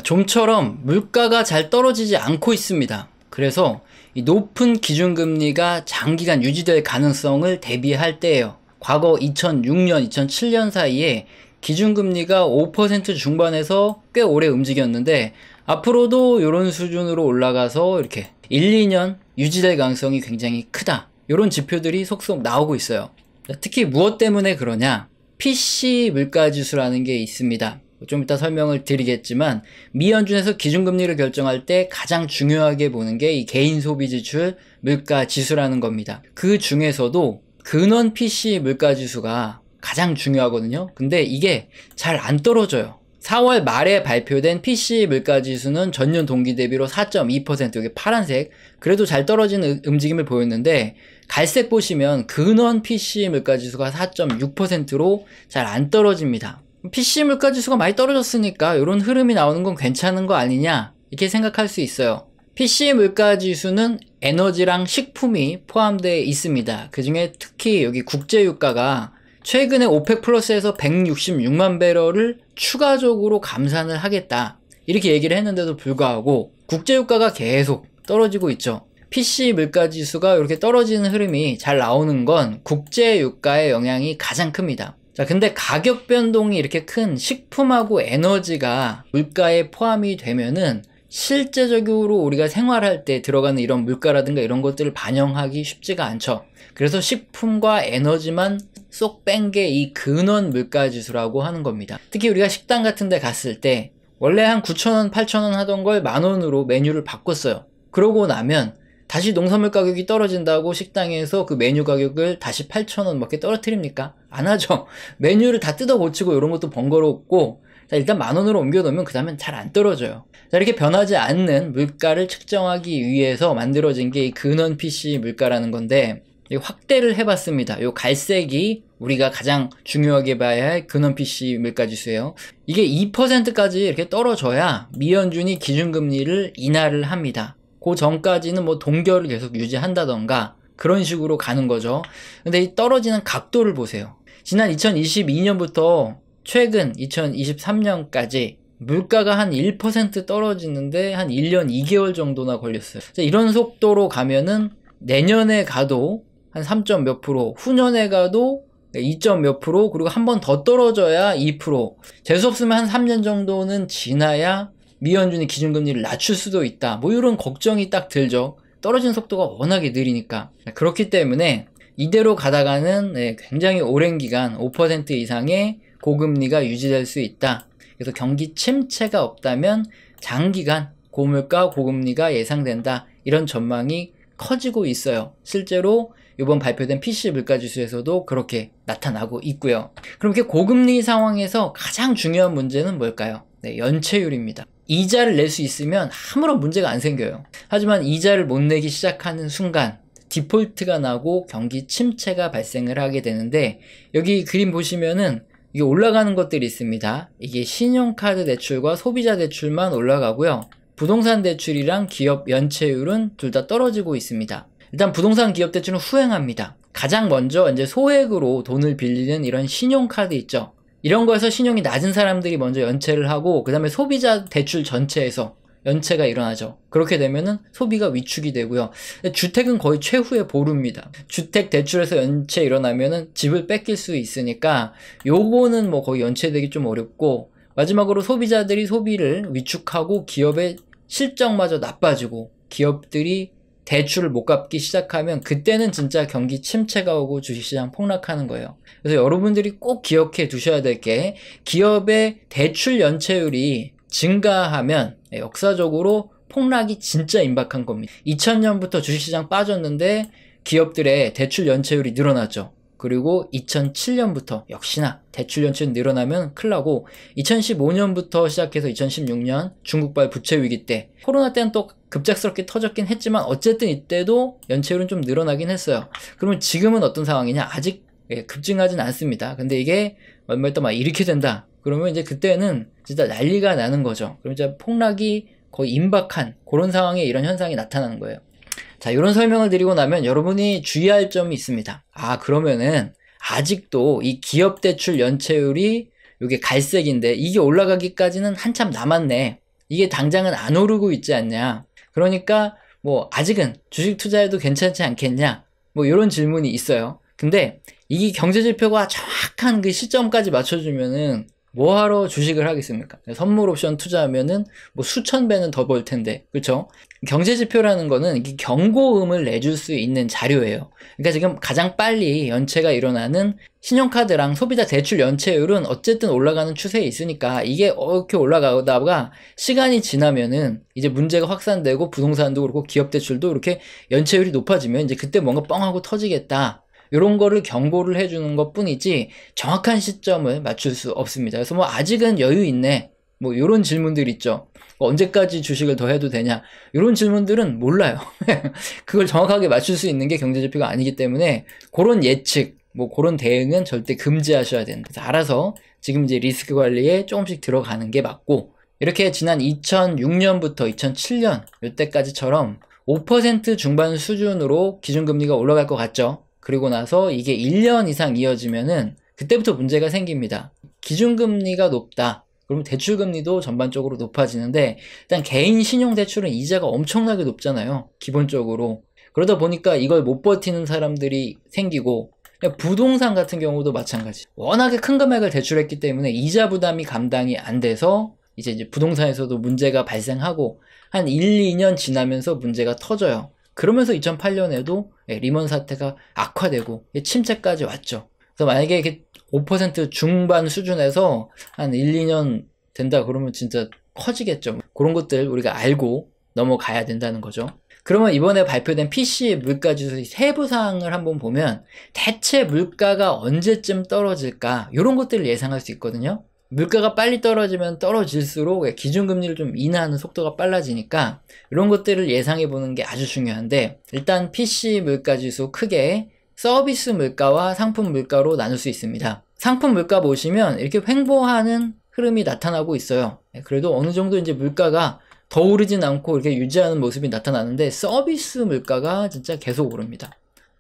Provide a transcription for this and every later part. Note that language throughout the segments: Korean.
좀처럼 물가가 잘 떨어지지 않고 있습니다. 그래서 이 높은 기준금리가 장기간 유지될 가능성을 대비할 때예요. 과거 2006년, 2007년 사이에 기준금리가 5% 중반에서 꽤 오래 움직였는데 앞으로도 이런 수준으로 올라가서 이렇게 1, 2년 유지될 가능성이 굉장히 크다. 이런 지표들이 속속 나오고 있어요. 특히 무엇 때문에 그러냐? PC 물가지수라는 게 있습니다. 좀 이따 설명을 드리겠지만 미연준에서 기준금리를 결정할 때 가장 중요하게 보는 게 이 개인소비지출 물가지수라는 겁니다. 그 중에서도 근원 PC 물가지수가 가장 중요하거든요. 근데 이게 잘 안 떨어져요. 4월 말에 발표된 PC 물가지수는 전년 동기 대비로 4.2%, 이게 파란색, 그래도 잘 떨어지는 움직임을 보였는데 갈색 보시면 근원 PC 물가지수가 4.6%로 잘 안 떨어집니다. PC 물가지수가 많이 떨어졌으니까 이런 흐름이 나오는 건 괜찮은 거 아니냐 이렇게 생각할 수 있어요. PC 물가지수는 에너지랑 식품이 포함되어 있습니다. 그 중에 특히 여기 국제유가가 최근에 오펙 플러스에서 166만 배럴을 추가적으로 감산을 하겠다 이렇게 얘기를 했는데도 불구하고 국제유가가 계속 떨어지고 있죠. PC 물가지수가 이렇게 떨어지는 흐름이 잘 나오는 건 국제유가의 영향이 가장 큽니다. 자, 근데 가격 변동이 이렇게 큰 식품하고 에너지가 물가에 포함이 되면은 실제적으로 우리가 생활할 때 들어가는 이런 물가라든가 이런 것들을 반영하기 쉽지가 않죠. 그래서 식품과 에너지만 쏙 뺀 게 이 근원 물가지수라고 하는 겁니다. 특히 우리가 식당 같은 데 갔을 때 원래 한 9,000원, 8,000원 하던 걸 10,000원으로 메뉴를 바꿨어요. 그러고 나면 다시 농산물 가격이 떨어진다고 식당에서 그 메뉴 가격을 다시 8,000원 밖에 떨어뜨립니까? 안 하죠. 메뉴를 다 뜯어 고치고 이런 것도 번거롭고, 자, 일단 10,000원으로 옮겨놓으면 그 다음엔 잘 안 떨어져요. 자, 이렇게 변하지 않는 물가를 측정하기 위해서 만들어진 게 이 근원 PC 물가라는 건데, 확대를 해봤습니다. 요 갈색이 우리가 가장 중요하게 봐야 할 근원 PC 물가지수예요. 이게 2%까지 이렇게 떨어져야 미연준이 기준금리를 인하를 합니다. 그 전까지는 뭐 동결을 계속 유지한다던가 그런 식으로 가는 거죠. 근데 이 떨어지는 각도를 보세요. 지난 2022년부터 최근 2023년까지 물가가 한 1% 떨어지는데 한 1년 2개월 정도나 걸렸어요. 이런 속도로 가면은 내년에 가도 한 3. 몇 프로, 후년에 가도 2. 몇 프로, 그리고 한 번 더 떨어져야 2%. 재수 없으면 한 3년 정도는 지나야 미연준이 기준금리를 낮출 수도 있다. 뭐 이런 걱정이 딱 들죠. 떨어지는 속도가 워낙에 느리니까. 그렇기 때문에 이대로 가다가는 굉장히 오랜 기간 5% 이상의 고금리가 유지될 수 있다. 그래서 경기 침체가 없다면 장기간 고물가 고금리가 예상된다. 이런 전망이 커지고 있어요. 실제로 이번 발표된 PC 물가지수에서도 그렇게 나타나고 있고요. 그럼 이렇게 고금리 상황에서 가장 중요한 문제는 뭘까요? 연체율입니다. 이자를 낼 수 있으면 아무런 문제가 안 생겨요. 하지만 이자를 못 내기 시작하는 순간 디폴트가 나고 경기 침체가 발생을 하게 되는데, 여기 그림 보시면은 이게 올라가는 것들이 있습니다. 이게 신용카드 대출과 소비자 대출만 올라가고요. 부동산 대출이랑 기업 연체율은 둘 다 떨어지고 있습니다. 일단 부동산 기업 대출은 후행합니다. 가장 먼저 이제 소액으로 돈을 빌리는 이런 신용카드 있죠. 이런 거에서 신용이 낮은 사람들이 먼저 연체를 하고 그 다음에 소비자 대출 전체에서 연체가 일어나죠. 그렇게 되면은 소비가 위축이 되고요. 주택은 거의 최후의 보루입니다. 주택 대출에서 연체 일어나면은 집을 뺏길 수 있으니까 요거는 뭐 거의 연체되기 좀 어렵고, 마지막으로 소비자들이 소비를 위축하고 기업의 실적마저 나빠지고 기업들이 대출을 못 갚기 시작하면 그때는 진짜 경기 침체가 오고 주식시장 폭락하는 거예요. 그래서 여러분들이 꼭 기억해 두셔야 될 게, 기업의 대출 연체율이 증가하면 역사적으로 폭락이 진짜 임박한 겁니다. 2000년부터 주식시장 빠졌는데 기업들의 대출 연체율이 늘어났죠. 그리고 2007년부터 역시나 대출 연체율이 늘어나면 큰일 나고, 2015년부터 시작해서 2016년 중국발 부채 위기 때, 코로나 때는 또 급작스럽게 터졌긴 했지만 어쨌든 이때도 연체율은 좀 늘어나긴 했어요. 그러면 지금은 어떤 상황이냐? 아직 급증하진 않습니다. 근데 이게 얼마 있다 막 이렇게 된다. 그러면 이제 그때는 진짜 난리가 나는 거죠. 그럼 이제 폭락이 거의 임박한 그런 상황에 이런 현상이 나타나는 거예요. 자, 이런 설명을 드리고 나면 여러분이 주의할 점이 있습니다. 아, 그러면은 아직도 이 기업 대출 연체율이 이게 갈색인데 이게 올라가기까지는 한참 남았네. 이게 당장은 안 오르고 있지 않냐. 그러니까 뭐 아직은 주식 투자해도 괜찮지 않겠냐. 뭐 이런 질문이 있어요. 근데 이 경제지표가 정확한 그 시점까지 맞춰주면은 뭐하러 주식을 하겠습니까? 선물 옵션 투자하면은 뭐 수천 배는 더 벌 텐데, 그렇죠? 경제지표라는 거는 이게 경고음을 내줄 수 있는 자료예요. 그러니까 지금 가장 빨리 연체가 일어나는 신용카드랑 소비자 대출 연체율은 어쨌든 올라가는 추세에 있으니까 이게 이렇게 올라가다가 시간이 지나면은 이제 문제가 확산되고 부동산도 그렇고 기업 대출도 이렇게 연체율이 높아지면 이제 그때 뭔가 뻥하고 터지겠다. 이런 거를 경고를 해주는 것 뿐이지 정확한 시점을 맞출 수 없습니다. 그래서 뭐 아직은 여유 있네. 뭐 이런 질문들 있죠. 언제까지 주식을 더 해도 되냐. 이런 질문들은 몰라요. 그걸 정확하게 맞출 수 있는 게 경제지표가 아니기 때문에 그런 예측, 뭐 그런 대응은 절대 금지하셔야 된다. 그래서 알아서 지금 이제 리스크 관리에 조금씩 들어가는 게 맞고, 이렇게 지난 2006년부터 2007년 이때까지처럼 5% 중반 수준으로 기준금리가 올라갈 것 같죠. 그리고 나서 이게 1년 이상 이어지면은 그때부터 문제가 생깁니다. 기준금리가 높다. 그러면 대출금리도 전반적으로 높아지는데, 일단 개인 신용대출은 이자가 엄청나게 높잖아요. 기본적으로. 그러다 보니까 이걸 못 버티는 사람들이 생기고, 부동산 같은 경우도 마찬가지. 워낙에 큰 금액을 대출했기 때문에 이자 부담이 감당이 안 돼서 이제 부동산에서도 문제가 발생하고 한 1, 2년 지나면서 문제가 터져요. 그러면서 2008년에도 리먼 사태가 악화되고 침체까지 왔죠. 그래서 만약에 이게 5% 중반 수준에서 한 1, 2년 된다 그러면 진짜 커지겠죠. 그런 것들 우리가 알고 넘어가야 된다는 거죠. 그러면 이번에 발표된 PCE 물가지수 세부사항을 한번 보면 대체 물가가 언제쯤 떨어질까, 이런 것들을 예상할 수 있거든요. 물가가 빨리 떨어지면 떨어질수록 기준금리를 좀 인하하는 속도가 빨라지니까 이런 것들을 예상해 보는 게 아주 중요한데, 일단 PC 물가지수 크게 서비스 물가와 상품 물가로 나눌 수 있습니다. 상품 물가 보시면 이렇게 횡보하는 흐름이 나타나고 있어요. 그래도 어느 정도 이제 물가가 더 오르진 않고 이렇게 유지하는 모습이 나타나는데, 서비스 물가가 진짜 계속 오릅니다.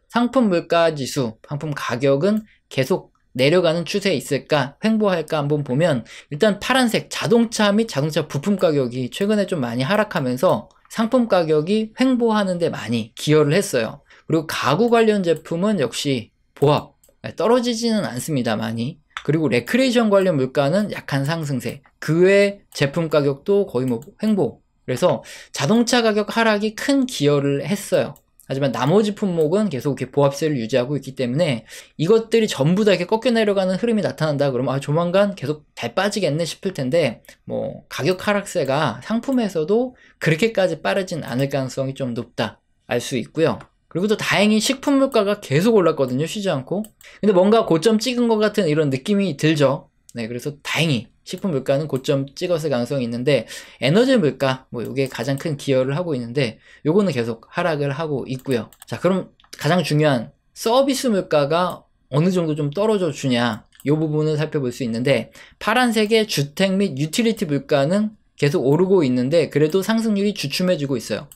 상품 물가 지수, 상품 가격은 계속 내려가는 추세에 있을까, 횡보할까 한번 보면, 일단 파란색 자동차 및 자동차 부품 가격이 최근에 좀 많이 하락하면서 상품 가격이 횡보하는데 많이 기여를 했어요. 그리고 가구 관련 제품은 역시 보합, 떨어지지는 않습니다, 많이. 그리고 레크레이션 관련 물가는 약한 상승세, 그 외 제품 가격도 거의 뭐 횡보. 그래서 자동차 가격 하락이 큰 기여를 했어요. 하지만 나머지 품목은 계속 이렇게 보합세를 유지하고 있기 때문에 이것들이 전부 다 이렇게 꺾여 내려가는 흐름이 나타난다 그러면 조만간 계속 잘 빠지겠네 싶을 텐데, 뭐 가격 하락세가 상품에서도 그렇게까지 빠르진 않을 가능성이 좀 높다 알 수 있고요. 그리고 또 다행히 식품 물가가 계속 올랐거든요, 쉬지 않고. 근데 뭔가 고점 찍은 것 같은 이런 느낌이 들죠. 네, 그래서 다행히 식품 물가는 고점 찍었을 가능성이 있는데, 에너지 물가, 뭐 요게 가장 큰 기여를 하고 있는데 요거는 계속 하락을 하고 있고요. 자, 그럼 가장 중요한 서비스 물가가 어느 정도 좀 떨어져 주냐, 요 부분을 살펴볼 수 있는데, 파란색의 주택 및 유틸리티 물가는 계속 오르고 있는데 그래도 상승률이 주춤해지고 있어요.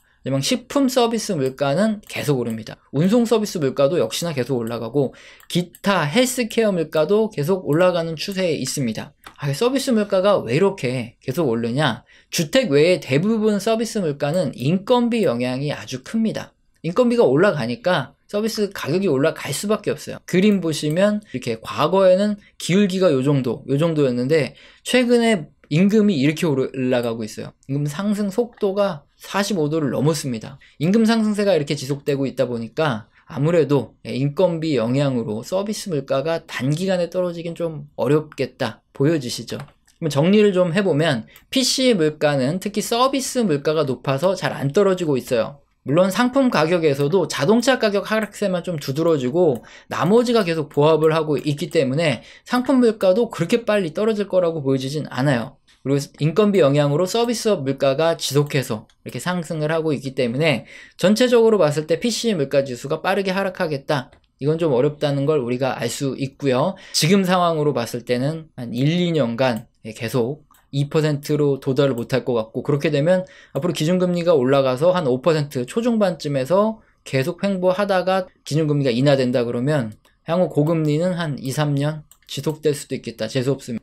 식품 서비스 물가는 계속 오릅니다. 운송 서비스 물가도 역시나 계속 올라가고, 기타 헬스케어 물가도 계속 올라가는 추세에 있습니다. 서비스 물가가 왜 이렇게 계속 오르냐? 주택 외에 대부분 서비스 물가는 인건비 영향이 아주 큽니다. 인건비가 올라가니까 서비스 가격이 올라갈 수밖에 없어요. 그림 보시면 이렇게 과거에는 기울기가 요 정도였는데 최근에 임금이 이렇게 올라가고 있어요. 임금 상승 속도가 45도를 넘었습니다. 임금 상승세가 이렇게 지속되고 있다 보니까 아무래도 인건비 영향으로 서비스 물가가 단기간에 떨어지긴 좀 어렵겠다 보여지시죠? 그럼 정리를 좀 해보면 PC 물가는 특히 서비스 물가가 높아서 잘 안 떨어지고 있어요. 물론 상품 가격에서도 자동차 가격 하락세만 좀 두드러지고 나머지가 계속 보합을 하고 있기 때문에 상품 물가도 그렇게 빨리 떨어질 거라고 보여지진 않아요. 그리고 인건비 영향으로 서비스 물가가 지속해서 이렇게 상승을 하고 있기 때문에 전체적으로 봤을 때 PC 물가 지수가 빠르게 하락하겠다, 이건 좀 어렵다는 걸 우리가 알 수 있고요. 지금 상황으로 봤을 때는 한 1, 2년간 계속 2%로 도달을 못할 것 같고, 그렇게 되면 앞으로 기준금리가 올라가서 한 5% 초중반쯤에서 계속 횡보하다가 기준금리가 인하된다 그러면 향후 고금리는 한 2, 3년 지속될 수도 있겠다. 재수없으면.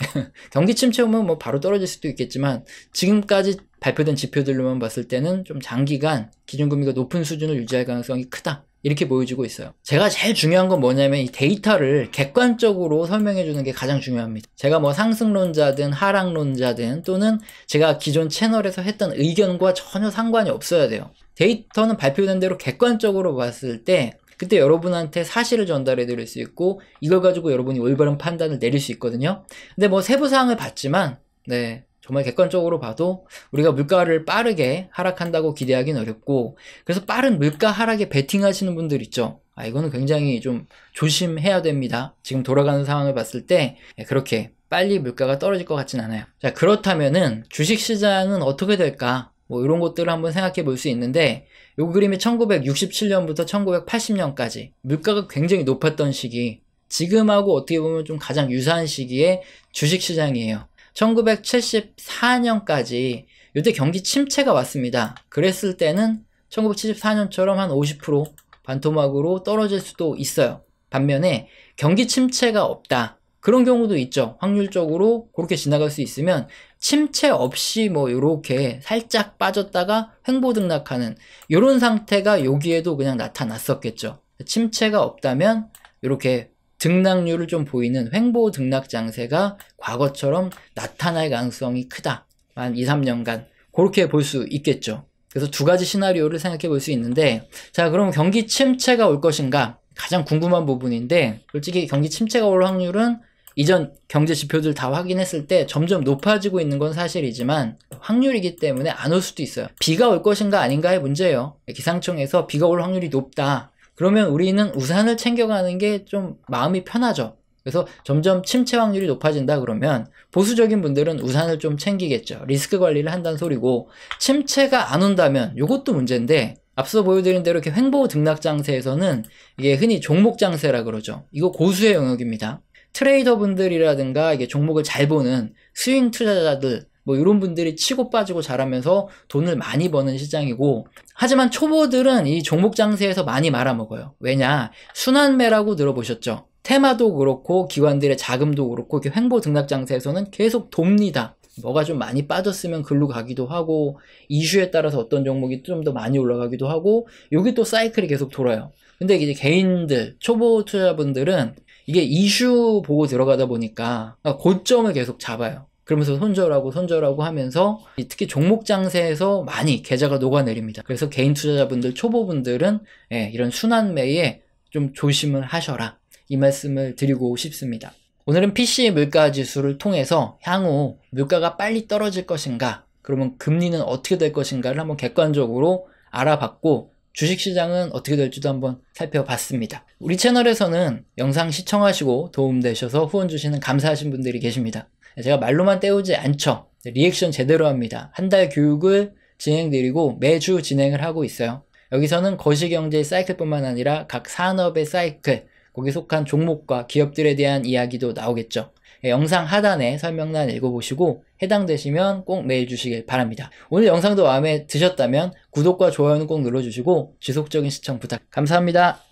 경기 침체 오면 뭐 바로 떨어질 수도 있겠지만 지금까지 발표된 지표들로만 봤을 때는 좀 장기간 기준금리가 높은 수준을 유지할 가능성이 크다. 이렇게 보여지고 있어요. 제가 제일 중요한 건 뭐냐면 이 데이터를 객관적으로 설명해 주는 게 가장 중요합니다. 제가 뭐 상승론자든 하락론자든 또는 제가 기존 채널에서 했던 의견과 전혀 상관이 없어야 돼요. 데이터는 발표된 대로 객관적으로 봤을 때 그때 여러분한테 사실을 전달해 드릴 수 있고 이걸 가지고 여러분이 올바른 판단을 내릴 수 있거든요. 근데 뭐 세부사항을 봤지만 네, 정말 객관적으로 봐도 우리가 물가를 빠르게 하락한다고 기대하기는 어렵고 그래서 빠른 물가 하락에 베팅하시는 분들 있죠. 이거는 굉장히 좀 조심해야 됩니다. 지금 돌아가는 상황을 봤을 때 그렇게 빨리 물가가 떨어질 것 같진 않아요. 자, 그렇다면은 주식시장은 어떻게 될까? 뭐 이런 것들을 한번 생각해 볼 수 있는데 이 그림이 1967년부터 1980년까지 물가가 굉장히 높았던 시기, 지금하고 어떻게 보면 좀 가장 유사한 시기에 주식시장이에요. 1974년까지 이때 경기 침체가 왔습니다. 그랬을 때는 1974년처럼 한 50% 반토막으로 떨어질 수도 있어요. 반면에 경기 침체가 없다. 그런 경우도 있죠. 확률적으로 그렇게 지나갈 수 있으면 침체 없이 뭐 이렇게 살짝 빠졌다가 횡보등락하는 이런 상태가 여기에도 그냥 나타났었겠죠. 침체가 없다면 이렇게 등락률을 좀 보이는 횡보 등락 장세가 과거처럼 나타날 가능성이 크다. 한 2, 3년간 그렇게 볼 수 있겠죠. 그래서 두 가지 시나리오를 생각해 볼 수 있는데 자, 그럼 경기 침체가 올 것인가? 가장 궁금한 부분인데 솔직히 경기 침체가 올 확률은 이전 경제 지표들 다 확인했을 때 점점 높아지고 있는 건 사실이지만 확률이기 때문에 안 올 수도 있어요. 비가 올 것인가 아닌가의 문제예요. 기상청에서 비가 올 확률이 높다. 그러면 우리는 우산을 챙겨가는 게 좀 마음이 편하죠. 그래서 점점 침체 확률이 높아진다 그러면 보수적인 분들은 우산을 좀 챙기겠죠. 리스크 관리를 한다는 소리고 침체가 안 온다면 이것도 문제인데 앞서 보여드린 대로 이렇게 횡보 등락 장세에서는 이게 흔히 종목 장세라 그러죠. 이거 고수의 영역입니다. 트레이더 분들이라든가 이게 종목을 잘 보는 스윙 투자자들 뭐 이런 분들이 치고 빠지고 잘하면서 돈을 많이 버는 시장이고 하지만 초보들은 이 종목 장세에서 많이 말아먹어요. 왜냐? 순환매라고 들어보셨죠? 테마도 그렇고 기관들의 자금도 그렇고 이렇게 횡보 등락 장세에서는 계속 돕니다. 뭐가 좀 많이 빠졌으면 글로 가기도 하고 이슈에 따라서 어떤 종목이 좀 더 많이 올라가기도 하고 여기 또 사이클이 계속 돌아요. 근데 이제 개인들, 초보 투자자분들은 이게 이슈 보고 들어가다 보니까 고점을 계속 잡아요. 그러면서 손절하고 하면서 특히 종목 장세에서 많이 계좌가 녹아내립니다. 그래서 개인 투자자분들, 초보분들은 이런 순환매에 좀 조심을 하셔라. 이 말씀을 드리고 싶습니다. 오늘은 PC 물가 지수를 통해서 향후 물가가 빨리 떨어질 것인가, 그러면 금리는 어떻게 될 것인가를 한번 객관적으로 알아봤고 주식시장은 어떻게 될지도 한번 살펴봤습니다. 우리 채널에서는 영상 시청하시고 도움되셔서 후원 주시는 감사하신 분들이 계십니다. 제가 말로만 때우지 않죠. 리액션 제대로 합니다. 한 달 교육을 진행드리고 매주 진행을 하고 있어요. 여기서는 거시경제의 사이클뿐만 아니라 각 산업의 사이클, 거기 속한 종목과 기업들에 대한 이야기도 나오겠죠. 영상 하단에 설명란 읽어보시고 해당되시면 꼭 메일 주시길 바랍니다. 오늘 영상도 마음에 드셨다면 구독과 좋아요는 꼭 눌러주시고 지속적인 시청 부탁 감사합니다.